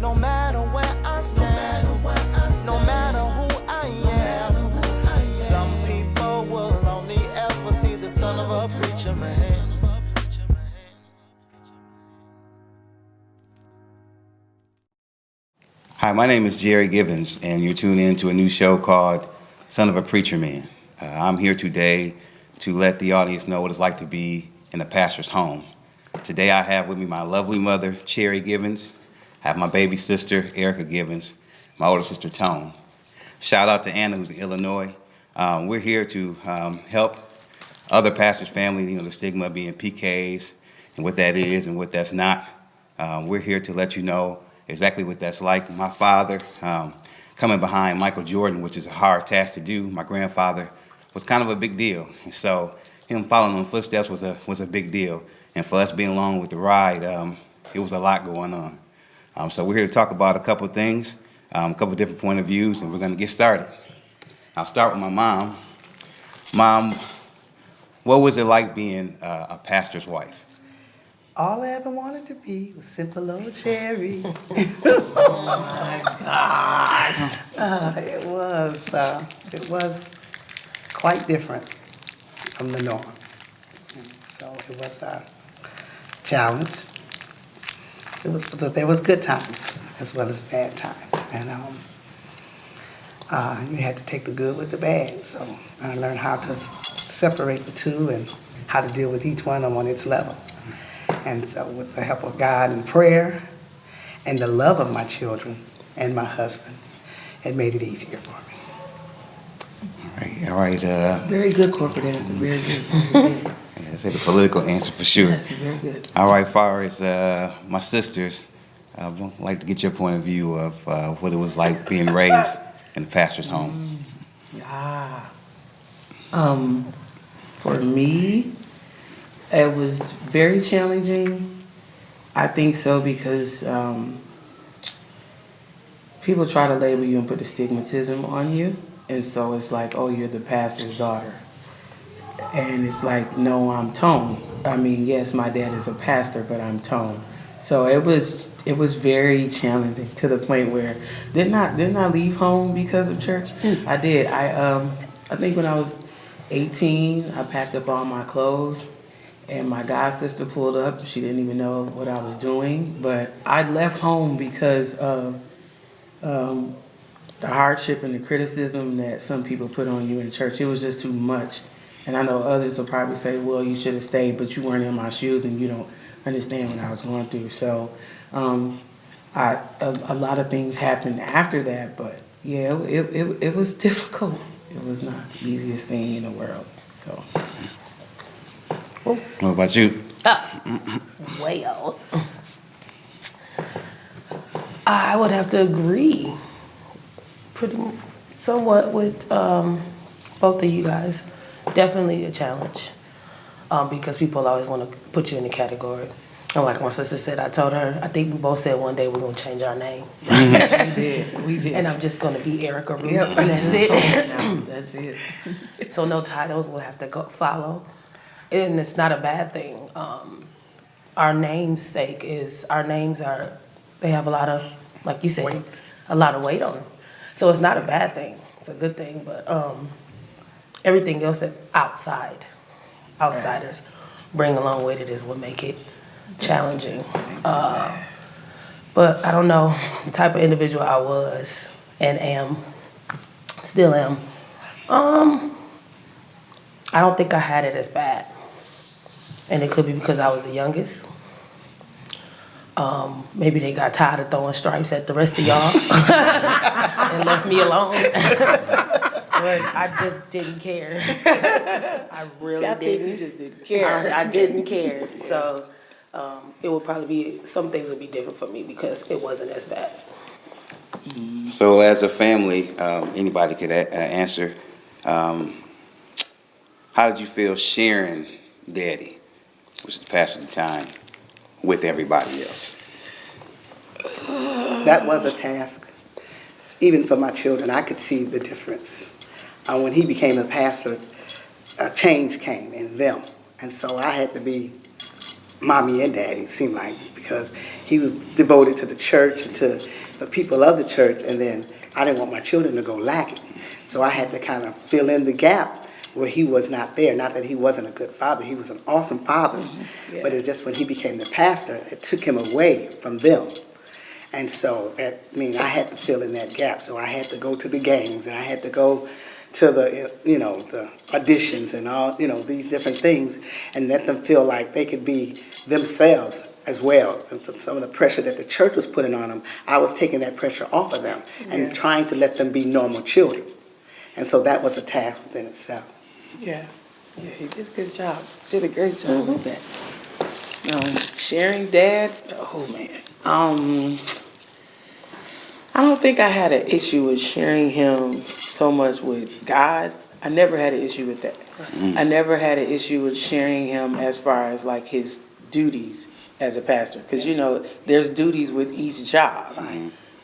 No matter where I stand, no matter who I am. Some people will only ever see the son of a preacher man. Hi, my name is Jerry Gibbons, and you're tuned in to a new show called Son of a Preacherman. I'm here today to let the audience know what it's like to be in a pastor's home. Today I have with me my lovely mother, Cherry Gibbons. I have my baby sister, Erica Gibbons, my older sister, Tone. Shout out to Anna, who's in Illinois. We're here to help other pastors' families, the stigma of being PKs and what that is and what that's not. We're here to let you know exactly what that's like. My father, coming behind Michael Jordan, which is a hard task to do. My grandfather was kind of a big deal. And so him following in footsteps was a big deal. And for us being along with the ride, it was a lot going on. So we're here to talk about a couple of things, a couple of different point of views, and we're going to get started. I'll start with my mom. Mom, what was it like being a pastor's wife? All I ever wanted to be was simple old Cherry. Oh my gosh. It was quite different from the norm. So it was a challenge. There was good times as well as bad times. And you had to take the good with the bad. So I learned how to separate the two and how to deal with each one on its level. And so with the help of God and prayer and the love of my children and my husband, it made it easier for me. All right. Very good corporate answer, very good. Very good. That's the political answer for sure. That's very good. All right, far as my sisters, I'd like to get your point of view of what it was like being raised in a pastor's home. For me, it was very challenging. I think so because people try to label you and put the stigmatism on you. And so it's like, oh, you're the pastor's daughter. And it's like, no, I'm Tone. I mean, yes, my dad is a pastor, but I'm Tone. So it was very challenging to the point where didn't I leave home because of church? I did. I think when I was 18, I packed up all my clothes. And my god sister pulled up. She didn't even know what I was doing. But I left home because of the hardship and the criticism that some people put on you in church. It was just too much. And I know others will probably say, well, you should have stayed, but you weren't in my shoes and you don't understand what I was going through. So a lot of things happened after that. But yeah, it was difficult. It was not the easiest thing in the world. So. What about you? Well, I would have to agree somewhat with both of you guys. Definitely a challenge because people always want to put you in a category. And like my sister said, I told her, I think we both said one day we're going to change our name. We did. And I'm just going to be Erica Ruth, Yep. and that's it. That's it. So no titles will have to follow. And it's not a bad thing. Our namesake they have a lot of, like you said, a lot of weight on them. So it's not a bad thing. It's a good thing. But everything else that outsiders bring along with it is what make it challenging. But I don't know the type of individual I was and still am. I don't think I had it as bad. And it could be because I was the youngest. Maybe they got tired of throwing stripes at the rest of y'all and left me alone. But I just didn't care. I really didn't. You just didn't care. I didn't care. So it would probably be, some things would be different for me because it wasn't as bad. So as a family, anybody could answer, how did you feel sharing Daddy, which is the pastor at the time, with everybody else? That was a task. Even for my children, I could see the difference. When he became a pastor, a change came in them. And so I had to be mommy and daddy, it seemed like, because he was devoted to the church and to the people of the church, and then I didn't want my children to go lacking. So I had to kind of fill in the gap where he was not there. Not that he wasn't a good father, he was an awesome father, but it was just when he became the pastor, it took him away from them. And so that I had to fill in that gap. So I had to go to the games, and I had to go to the the auditions and all these different things, and let them feel like they could be themselves as well. And some of the pressure that the church was putting on them, I was taking that pressure off of them and trying to let them be normal children. And so that was a task within itself. Yeah, he did a good job. Did a great job with that. Sharing dad, oh man. I don't think I had an issue with sharing him so much with God. I never had an issue with that. I never had an issue with sharing him as far as like his duties as a pastor, because there's duties with each job.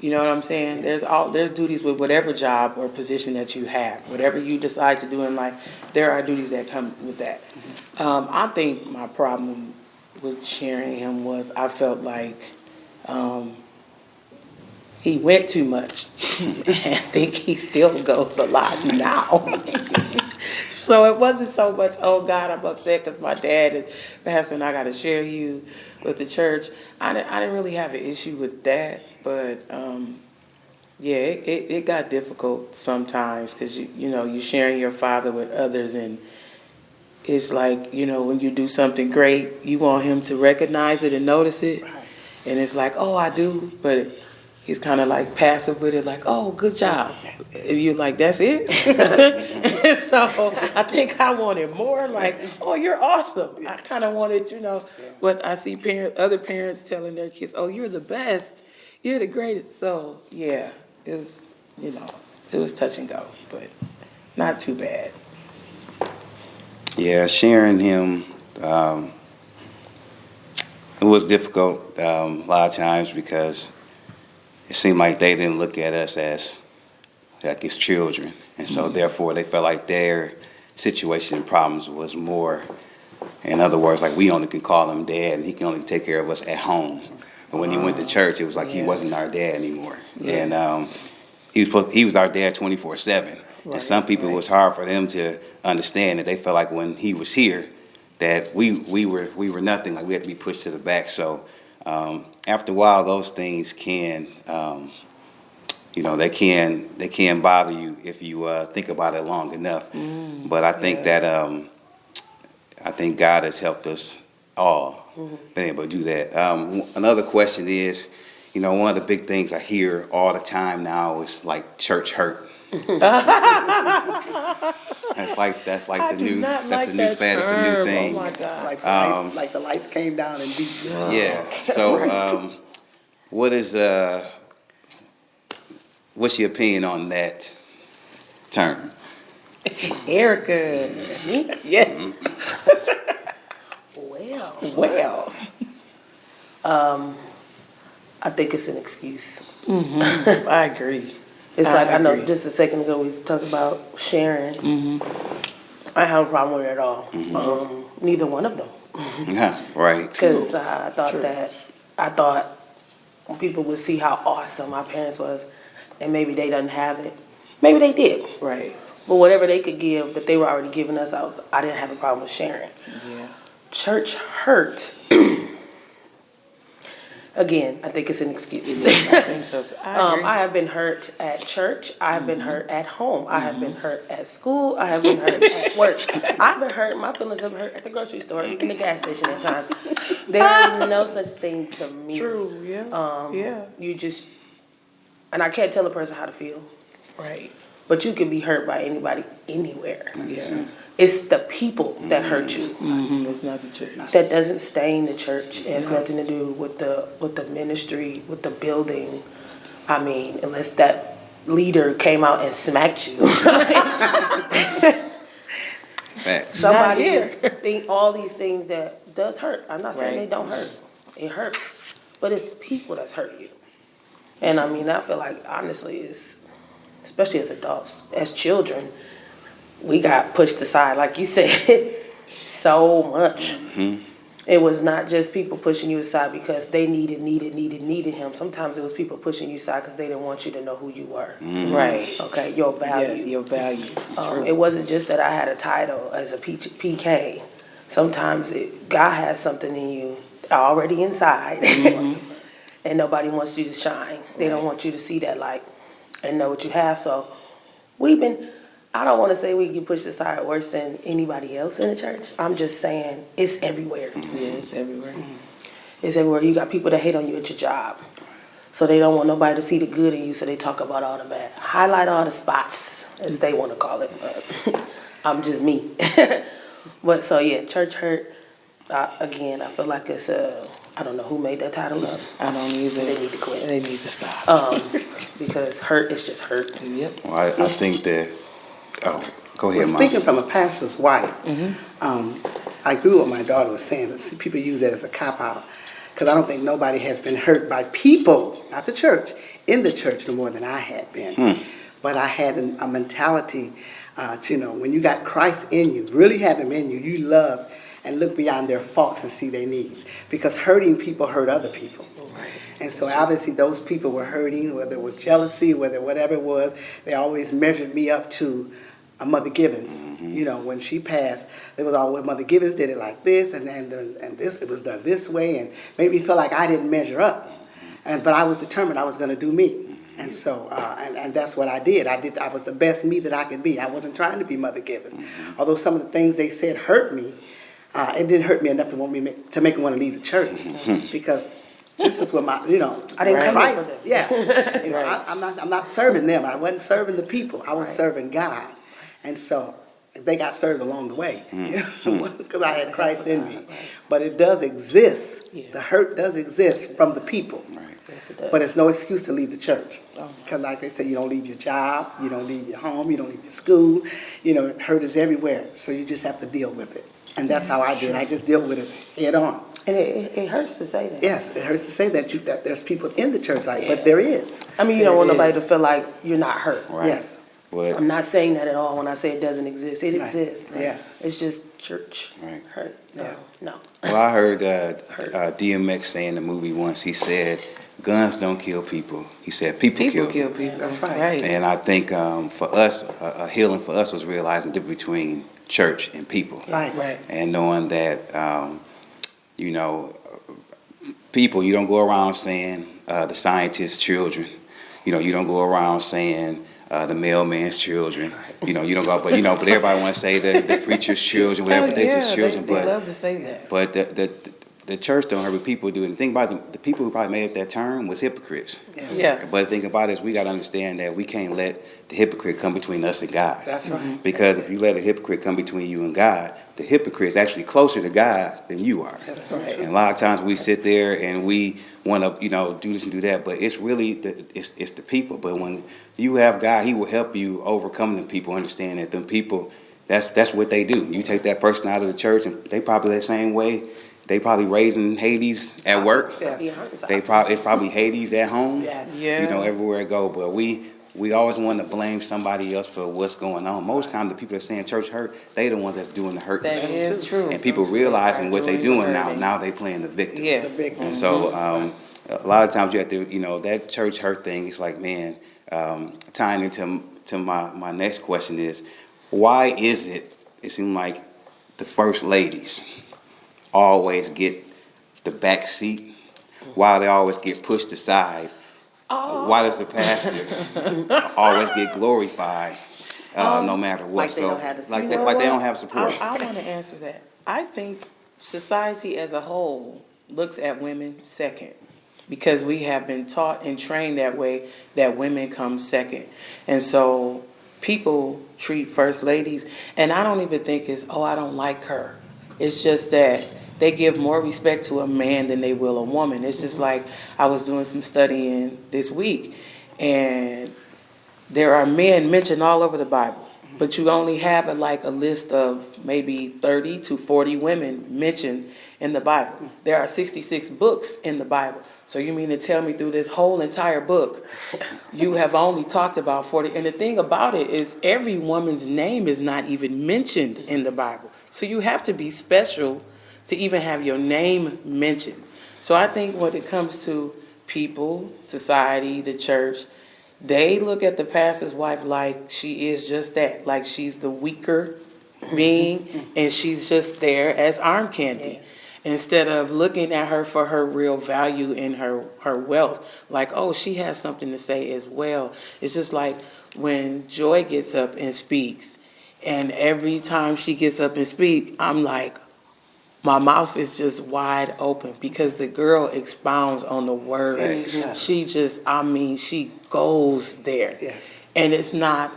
You know what I'm saying? There's duties with whatever job or position that you have. Whatever you decide to do in life, there are duties that come with that. I think my problem with sharing him was I felt like he went too much. And I think he still goes a lot now. So it wasn't so much, oh God, I'm upset because my dad is pastor and I got to share you with the church. I didn't really have an issue with that, but it got difficult sometimes because you're sharing your father with others, and it's like when you do something great, you want him to recognize it and notice it, and it's like, oh, I do, but he's kind of like passive with it, like, oh, good job. And you're like, that's it? So I think I wanted more, like, oh, you're awesome. I kind of wanted, but I see other parents telling their kids, oh, you're the best. You're the greatest. So, yeah, it was, it was touch and go, but not too bad. Yeah, sharing him, it was difficult a lot of times because it seemed like they didn't look at us as like his children. And so therefore they felt like their situation and problems was more, in other words, like we only can call him dad and he can only take care of us at home. But when he went to church, it was like he wasn't our dad anymore. Yes. And he was our dad 24/7. Right. And some people, it was hard for them to understand that they felt like when he was here that we were nothing, like we had to be pushed to the back. So after a while, those things can, they can bother you if you think about it long enough. But I think that I think God has helped us all been able to do that. Another question is, one of the big things I hear all the time now is like church hurt. That's like the new fad, it's the new thing. Oh my God. Like the lights came down and beat you. Yeah. So what is what's your opinion on that term? Erica. Yes. Well. I think it's an excuse. I agree. It's I know just a second ago we was talking about sharing. I have a problem with it at all. Neither one of them. Yeah, right. Because I thought people would see how awesome my parents was, and maybe they didn't have it. Maybe they did. Right. But whatever they could give that they were already giving us, I didn't have a problem with sharing. Yeah. Church hurt. Again, I think it's an excuse. I think so too. I have been hurt at church. I have been hurt at home. I have been hurt at school. I have been hurt at work. I've been hurt. My feelings have been hurt at the grocery store, in the gas station at times. There is no such thing to me. True. Yeah. You just, and I can't tell a person how to feel. Right. But you can be hurt by anybody anywhere. Yeah. It's the people that hurt you. It's not the church. That doesn't stain the church. It has nothing to do with the ministry, with the building. I mean, unless that leader came out and smacked you. Somebody just think all these things that does hurt. I'm not saying they don't hurt. It hurts. But it's the people that's hurt you. And I mean, I feel like honestly especially as adults, as children, we got pushed aside, like you said, so much. It was not just people pushing you aside because they needed him. Sometimes it was people pushing you aside because they didn't want you to know who you were. Right. Okay, your value. Yes, your value. It wasn't just that I had a title as a PK. Sometimes God has something in you already inside, and nobody wants you to shine. They don't want you to see that light and know what you have. So I don't want to say we get pushed aside worse than anybody else in the church. I'm just saying it's everywhere. Yeah, it's everywhere. It's everywhere. You got people that hate on you at your job. So they don't want nobody to see the good in you, so they talk about all the bad. Highlight all the spots, as they want to call it. But I'm just me. But so yeah, church hurt. Again, I feel like it's I don't know who made that title up. I don't either. They need to quit. They need to stop. Because hurt is just hurt. Yep. Well, I think that. Oh, go ahead, Well, Mom. speaking from a pastor's wife, I agree with what my daughter was saying. But people use that as a cop-out because I don't think nobody has been hurt by people, not the church, in the church no more than I had been. But I had a mentality, when you got Christ in you, really have him in you, you love and look beyond their faults and see their needs. Because hurting people hurt other people. And so obviously those people were hurting, whether it was jealousy, whatever it was, they always measured me up to Mother Gibbons. When she passed, it was always Mother Gibbons did it like this, and this it was done this way, and made me feel like I didn't measure up. But I was determined I was going to do me, and so and that's what I did. I was the best me that I could be. I wasn't trying to be Mother Gibbons, although some of the things they said hurt me. It didn't hurt me enough to make me want to leave the church because. This is what I didn't come here for them. Yeah, I'm not serving them. I wasn't serving the people. I was serving God, and so they got served along the way because I had Christ in me. But it does exist. The hurt does exist from the people. Yes, it does. But it's no excuse to leave the church. Because like they say, you don't leave your job, you don't leave your home, you don't leave your school. Hurt is everywhere. So you just have to deal with it. And that's how I did. I just deal with it head on. And it hurts to say that. Yes, it hurts to say that there's people in the church but there is. I mean, you don't want nobody to feel like you're not hurt. Right. Yes. Well, I'm not saying that at all when I say it doesn't exist. It exists. Yes. It's just church hurt. No. Well, I heard DMX say in the movie once, he said, guns don't kill people. He said people kill people. That's right. And I think for us, a healing for us was realizing the difference between church and people. Right. And knowing that, people, you don't go around saying the scientist's children. You don't go around saying the mailman's children. You don't go, but everybody want to say the preacher's children, whatever preacher's children. They love to say that. But the church don't hurt what people do. And the thing about the people who probably made up that term was hypocrites. Yeah. But the thing about it is we got to understand that we can't let the hypocrite come between us and God. That's right. Because if you let a hypocrite come between you and God, the hypocrite is actually closer to God than you are. That's right. And a lot of times we sit there and we want to, do this and do that, but it's really it's the people. But when you have God, He will help you overcome the people. Understand that them people, that's what they do. You take that person out of the church, and they probably that same way. They probably raising Hades at work. Yes. It's probably Hades at home. Yes. Yeah. Everywhere I go. But we always want to blame somebody else for what's going on. Most times the people that saying church hurt, they the ones that's doing the hurt. That is true. And people realizing what they doing now they playing the victim. Yeah. The victim. And so a lot of times you have to, that church hurt thing, it's like, man, tying into my next question is, why is it seems like the first ladies always get the back seat? Why they always get pushed aside? Why does the pastor always get glorified no matter what? Like they don't have the like support. they don't have support. I want to answer that. I think society as a whole looks at women second because we have been taught and trained that way, that women come second. And so people treat first ladies, and I don't even think it's, I don't like her. It's just that they give more respect to a man than they will a woman. It's just like I was doing some studying this week, and there are men mentioned all over the Bible, but you only have a list of maybe 30 to 40 women mentioned in the Bible. There are 66 books in the Bible. So you mean to tell me through this whole entire book, you have only talked about 40? And the thing about it is every woman's name is not even mentioned in the Bible. So you have to be special to even have your name mentioned. So I think when it comes to people, society, the church, they look at the pastor's wife like she is just that, like she's the weaker being, and she's just there as arm candy. Instead of looking at her for her real value and her wealth, like, oh, she has something to say as well. It's just like when Joy gets up and speaks, and every time she gets up and speaks, I'm like, my mouth is just wide open because the girl expounds on the word. Yes. She just, she goes there. Yes. And it's not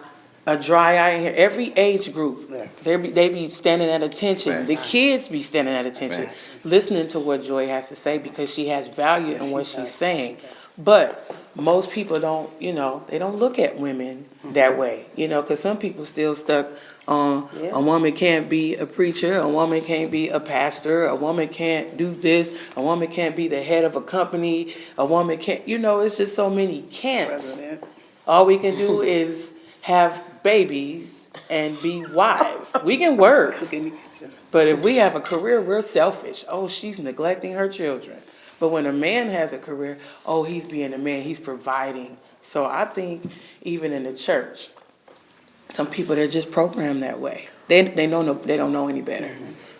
a dry eye in here. Every age group, Yeah. they be standing at attention. Right. The kids be standing at attention, Right. listening to what Joy has to say because she has value in what she's saying. But most people don't, they don't look at women that way, because some people still stuck on a woman can't be a preacher, a woman can't be a pastor, a woman can't do this, a woman can't be the head of a company, a woman can't, it's just so many can'ts. President. All we can do is have babies and be wives. We can work, Cook in the kitchen. but if we have a career, we're selfish. Oh, she's neglecting her children. But when a man has a career, oh, he's being a man, he's providing. So I think even in the church, some people, they're just programmed that way. They don't know any better.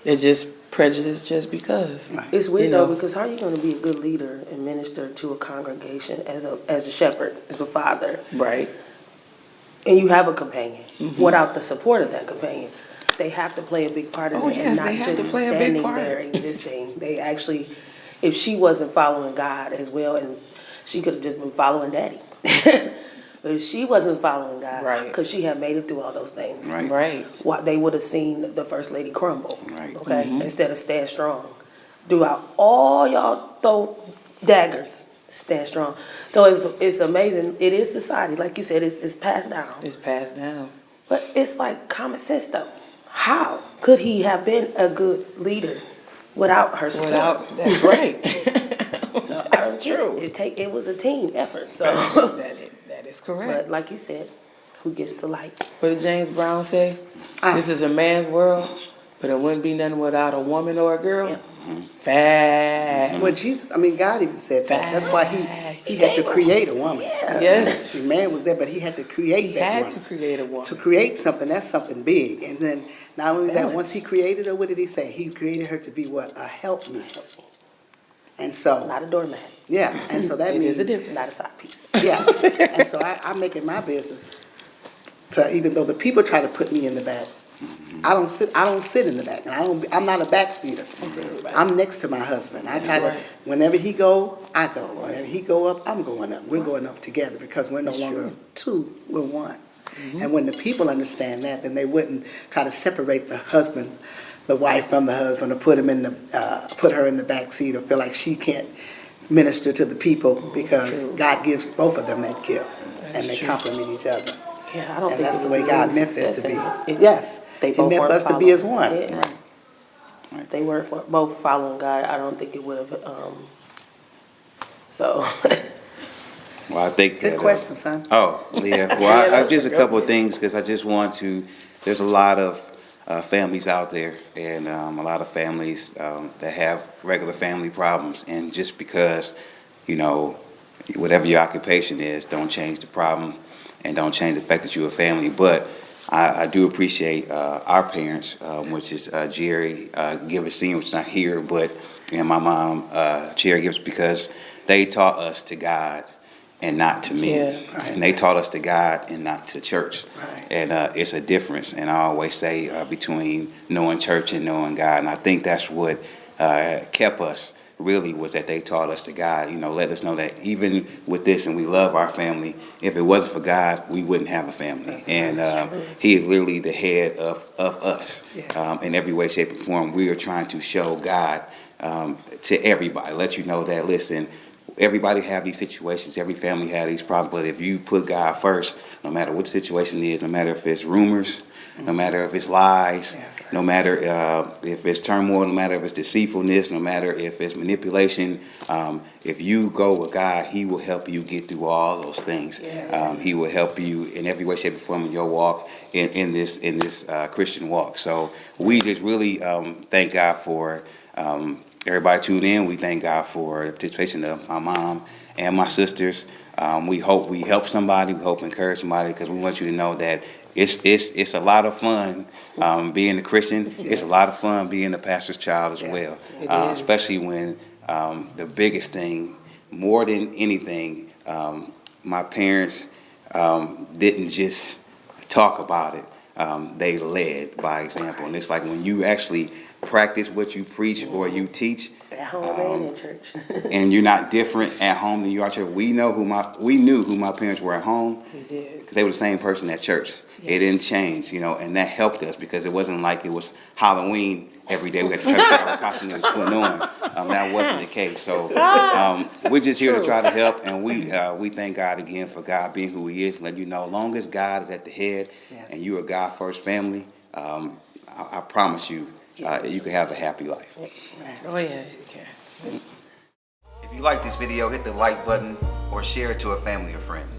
They're just prejudiced just because. It's weird though, because how are you going to be a good leader and minister to a congregation as a shepherd, as a father, Right. and you have a companion without the support of that companion? They have to play a big part in Oh, it, yes, and they not have to just play a big standing part. there existing. They actually, if she wasn't following God as well, and she could have just been following Daddy. But if she wasn't following God, Right. because she had made it through all those things, Right. Right. what they would have seen the first lady crumble. Right. Okay, instead of stand strong. Throughout all y'all throw daggers, stand strong. So it's amazing. It is society, like you said, it's passed down. It's passed down. But it's like common sense though. How could he have been a good leader without her support? That's right. So That's true. It was a team effort. So, That is correct. but like you said, who gets the light? What did James Brown say? Ah. This is a man's world, but it wouldn't be nothing without a woman or a girl. Yeah. Facts. Well, God even said that. That's why he had to create a woman. Yes. The man was there, but he had to create He that had woman. to create a woman. To create something, that's something big. And then not only that, Balance. once he created her, what did he say? He created her to be what? A helpmeet. And so, Not a doormat, yeah, and so that It means is a difference. not a side piece. Yeah, and so I make it my business to, even though the people try to put me in the back, I don't sit in the back, and I'm not a backseater. I'm next to my husband. I try to, right. whenever he go, I go. Whenever he go up, I'm going up. We're going up together because we're no longer two, we're one. And when the people understand that, then they wouldn't try to separate the wife from the husband, or put her in the back seat, or feel like she can't minister to the people, because God gives both of them that gift, and they complement each other. Yeah, I don't And think that's it the would way be God any meant this success to in be. it. Yes, They He both meant weren't us to be as following. one. Yeah. If they were both following God, I don't think it would have. So, Well, I think Good that, question, son. Oh, yeah. Well, I just a couple of things, because I just want to. There's a lot of families out there, and a lot of families that have regular family problems, and just because, whatever your occupation is, don't change the problem, and don't change the fact that you're a family. But I do appreciate our parents, which is Jerry Gibbs Sr., which is not here, but my mom, Jerry Gibbs, because they taught us to God and not to me. Yeah. And they taught us to God and not to church. Right. And it's a difference. And I always say between knowing church and knowing God. And I think that's what kept us, really, was that they taught us to God. Let us know that even with this, and we love our family, if it wasn't for God, we wouldn't have a family. He is literally the head of us. Yeah. In every way, shape, and form. We are trying to show God to everybody. Let you know that, listen, everybody have these situations. Every family have these problems. But if you put God first, no matter what the situation is, no matter if it's rumors, no matter if it's lies, no matter if it's turmoil, no matter if it's deceitfulness, no matter if it's manipulation, if you go with God, He will help you get through all those things. He will help you in every way, shape, and form in your walk, in this Christian walk. So we just really thank God for Everybody tuned in. We thank God for the participation of my mom and my sisters. We hope we help somebody. We hope we encourage somebody, because we want you to know that it's a lot of fun being a Christian. It's a lot of fun being a pastor's child as well, especially when the biggest thing, more than anything, my parents didn't just talk about it. They led by example. And it's like when you actually practice what you preach or you teach At home and in church. and you're not different at home than you are at church. We knew who my parents were at home. We did. Because they were the same person at church. It didn't change, and that helped us, because it wasn't like it was Halloween every day. We had to try to figure out what costume they was putting on. That wasn't the case. So we're just here to try to help, and we thank God again for God being who He is. Let you know, long as God is at the head and you are God first family, I promise you, you can have a happy life. Oh yeah, you can. If you like this video, hit the like button or share it to a family or friend.